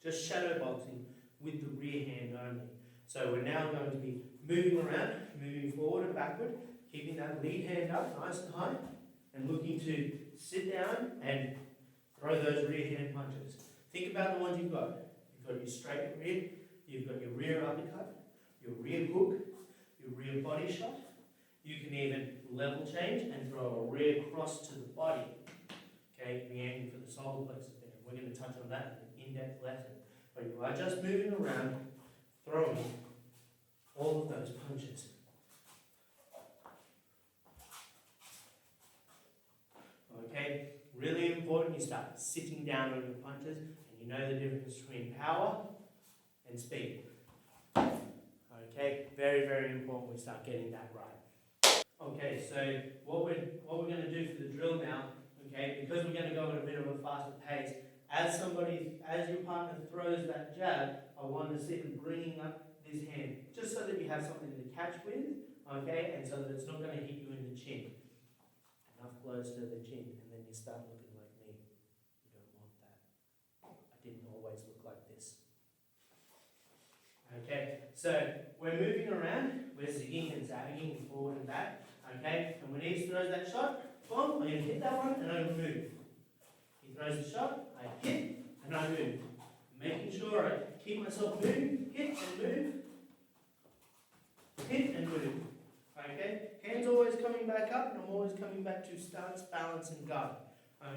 just shadow boxing with the rear hand only. So we're now going to be moving around, moving forward and backward, keeping that lead hand up nice and high, and looking to sit down and throw those rear hand punches. Think about the ones you've got. You've got your straight rear, you've got your rear uppercut, your rear hook, your rear body shot. You can even level change and throw a rear cross to the body. Okay, be aiming for the solar plexus there. We're going to touch on that in an in-depth lesson. But you are just moving around, throwing all of those punches. Okay, really important you start sitting down on your punches and you know the difference between power and speed. Okay, very, very important we start getting that right. Okay, so what we're going to do for the drill now, okay, because we're going to go at a bit of a faster pace, as your partner throws that jab, I want to see them bringing up this hand, just so that you have something to catch with, okay, and so that it's not going to hit you in the chin. Enough blows to the chin, and then you start looking like me. You don't want that. I didn't always look like this. Okay, so we're moving around, we're zigging and zagging forward and back, okay, and when Yves throws that shot, boom, I'm going to hit that one and I'm going to move. He throws the shot, I hit and I move. Making sure I keep myself moving, hit and move, hit and move. Okay, hands always coming back up and I'm always coming back to stance, balance and guard.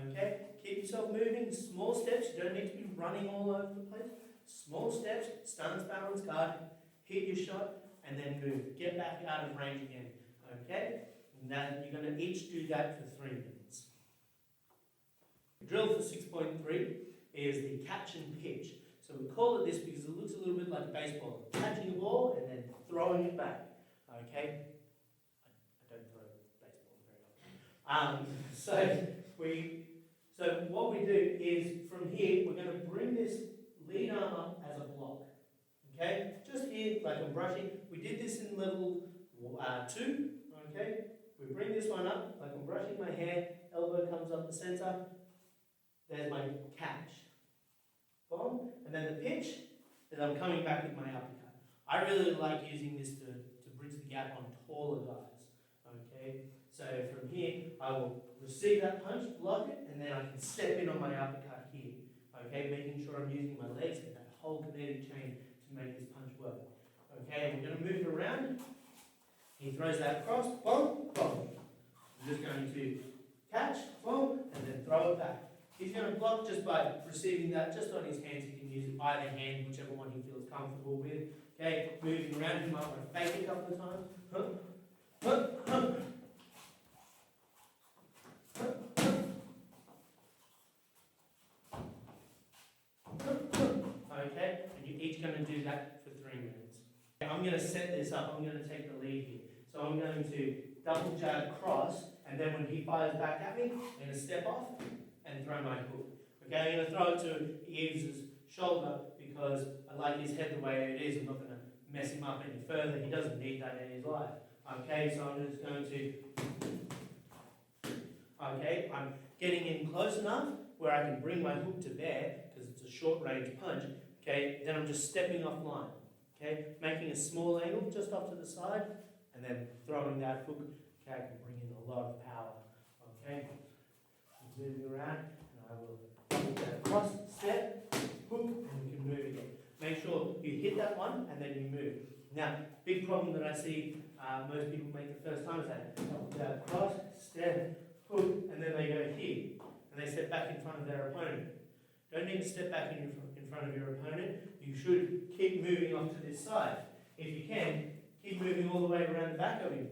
Okay, keep yourself moving, small steps, you don't need to be running all over the place. Small steps, stance, balance, guard, hit your shot and then move. Get back out of range again. Okay, now you're going to each do that for 3 minutes. Drill for 6.3 is the catch and pitch. So we call it this because it looks a little bit like baseball. Catching the ball and then throwing it back. Okay? I don't throw baseball very often. So what we do is from here, we're going to bring this lead arm up as a block. Okay? Just here, like I'm brushing. We did this in level 2. Okay? We bring this one up, like I'm brushing my hair, elbow comes up the center. There's my catch. Boom. And then the pitch is I'm coming back with my uppercut. I really like using this to bridge the gap on taller guys. Okay? So from here, I will receive that punch, block it, and then I can step in on my uppercut here. Okay? Making sure I'm using my legs and that whole kinetic chain to make this punch work. Okay? And we're going to move it around. He throws that across, boom, boom. I'm just going to catch, boom, and then throw it back. He's going to block just by receiving that just on his hands. He can use either hand, whichever one he feels comfortable with. Okay, moving around, he might want to fake it a couple of times. Okay, and you're each going to do that for 3 minutes. I'm going to set this up. I'm going to take the lead here. So I'm going to double jab cross, and then when he fires back at me, I'm going to step off and throw my hook. Okay, I'm going to throw it to Yves' shoulder because I like his head the way it is. I'm not going to mess him up any further. He doesn't need that in his life. Okay, so I'm just going to... Okay, I'm getting in close enough where I can bring my hook to bear because it's a short range punch. Okay, then I'm just stepping offline. Okay, making a small angle just off to the side and then throwing that hook. Okay, I can bring in a lot of power. Okay. Moving around, and I will double that cross, step, hook, and we can move again. Make sure you hit that one and then you move. Now, big problem that I see most people make the first time is that double jab cross, step, hook, and then they go here, and they step back in front of their opponent. Don't need to step back in front of your opponent. You should keep moving off to this side. If you can, keep moving all the way around the back of him.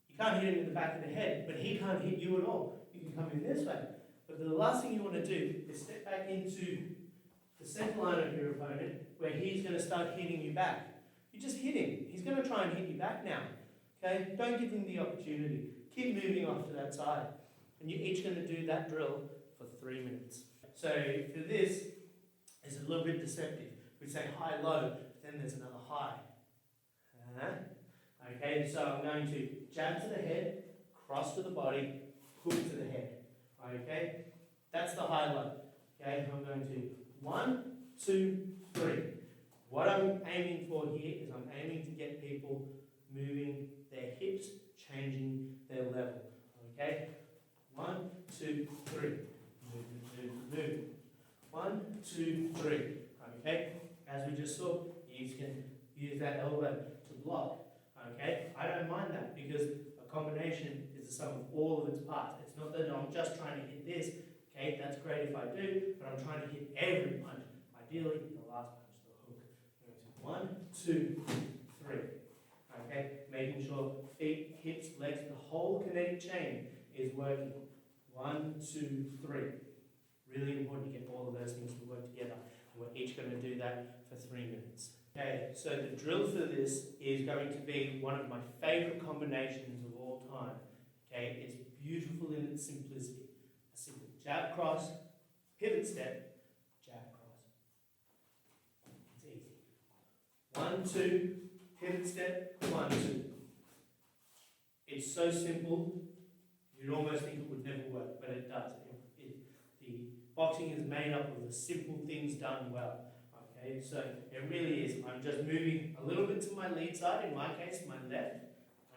You can't hit him in the back of the head, but he can't hit you at all. You can come in this way. But the last thing you want to do is step back into the center line of your opponent where he's going to start hitting you back. You just hit him. He's going to try and hit you back now. Okay? Don't give him the opportunity. Keep moving off to that side. And you're each going to do that drill for 3 minutes. So for this, it's a little bit deceptive. We say high, low, then there's another high. Okay, so I'm going to jab to the head, cross to the body, hook to the head. Okay, that's the high low. Okay, I'm going to 1, 2, 3. What I'm aiming for here is I'm aiming to get people moving their hips, changing their level. Okay? 1, 2, 3. Move. 1, 2, 3. Okay? As we just saw, you can use that elbow to block. Okay? I don't mind that because a combination is the sum of all of its parts. It's not that I'm just trying to hit this. Okay? That's great if I do, but I'm trying to hit every punch. Ideally, the last punch, the hook. 1, 2, 3. Okay? Making sure feet, hips, legs, the whole kinetic chain is working. 1, 2, 3. Really important to get all of those things to work together. And we're each going to do that for 3 minutes. Okay, so the drill for this is going to be one of my favorite combinations of all time. Okay, it's beautiful in its simplicity. A simple jab cross, pivot step, jab cross. It's easy. 1, 2, pivot step, 1, 2. It's so simple, you'd almost think it would never work, but it does. The boxing is made up of the simple things done well. Okay, so it really is. I'm just moving a little bit to my lead side, in my case, my left.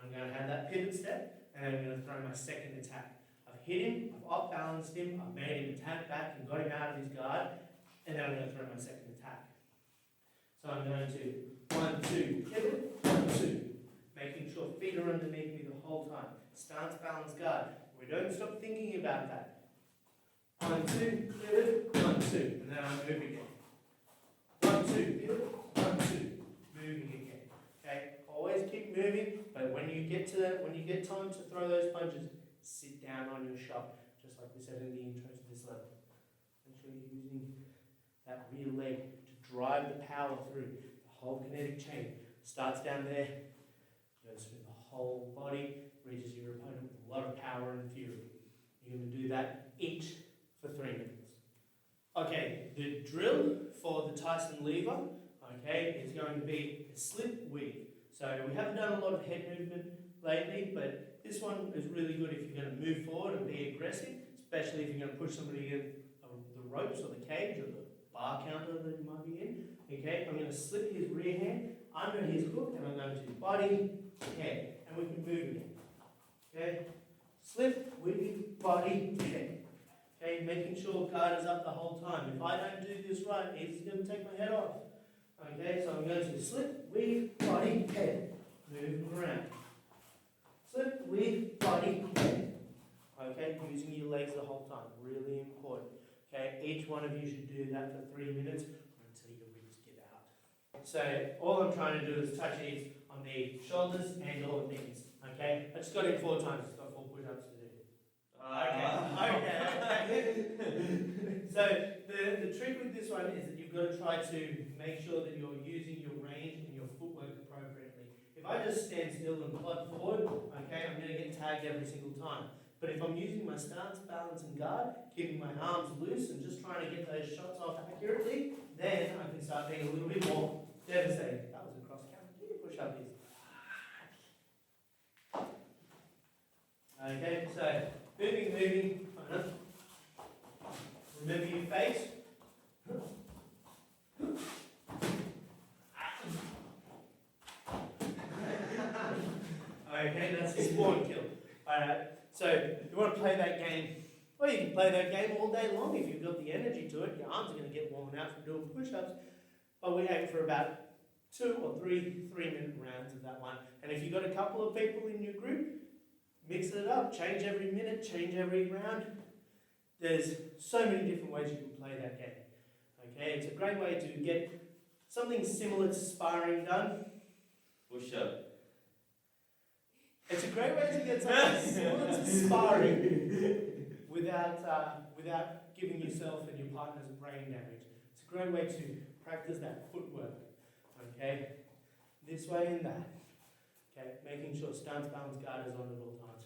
I'm going to have that pivot step, and I'm going to throw my second attack. I've hit him, I've off-balanced him, I've made him attack back and got him out of his guard, and then I'm going to throw my second attack. So I'm going to 1, 2, pivot, 1, 2. Making sure feet are underneath me the whole time. Stance, balance, guard. We don't stop thinking about that. 1, 2, pivot, 1, 2, and then I move again. 1, 2, pivot, 1, 2, moving again. Okay, always keep moving, but when you get time to throw those punches, sit down on your shot, just like we said in the intro to this level. Make sure you're using that rear leg to drive the power through. The whole kinetic chain starts down there, goes through the whole body, reaches your opponent with a lot of power and fury. You're going to do that each for 3 minutes. Okay, the drill for the TYSON lever, okay, is going to be a slip weave. So we haven't done a lot of head movement lately, but this one is really good if you're going to move forward and be aggressive, especially if you're going to push somebody in the ropes or the cage or the bar counter that you might be in. Okay, I'm going to slip his rear hand under his hook, and I'm going to body, head, and we can move again. Okay, slip, weave, body, head. Okay, making sure guard is up the whole time. If I don't do this right, it's going to take my head off. Okay, so I'm going to slip, weave, body, head. Moving around. Slip, weave, body, head. Okay, using your legs the whole time. Really important. Okay, each one of you should do that for 3 minutes until your ribs give out. So all I'm trying to do is touch Yves on the shoulders and all the knees. Okay, I just got it 4 times. It's got 4 push-ups to do. Okay. So the trick with this one is that you've got to try to make sure that you're using your range and your footwork appropriately. If I just stand still and plug forward, okay, I'm going to get tagged every single time. But if I'm using my stance, balance, and guard, keeping my arms loose and just trying to get those shots off accurately, then I can start being a little bit more devastating. That was a cross count. Can you push up this? Okay, so moving. Remember your face. Okay, that's a spawn kill. Alright, so you want to play that game, well, you can play that game all day long if you've got the energy to it. Your arms are going to get worn out from doing push-ups, but we aim for about 2 or 3 3-minute rounds of that one. And if you've got a couple of people in your group, mix it up, change every minute, change every round. There's so many different ways you can play that game. Okay, it's a great way to get something similar to sparring done. Push up. It's a great way to get something similar to sparring without giving yourself and your partners brain damage. It's a great way to practice that footwork. Okay, this way and that. Okay, making sure stance, balance, guard is on at all times.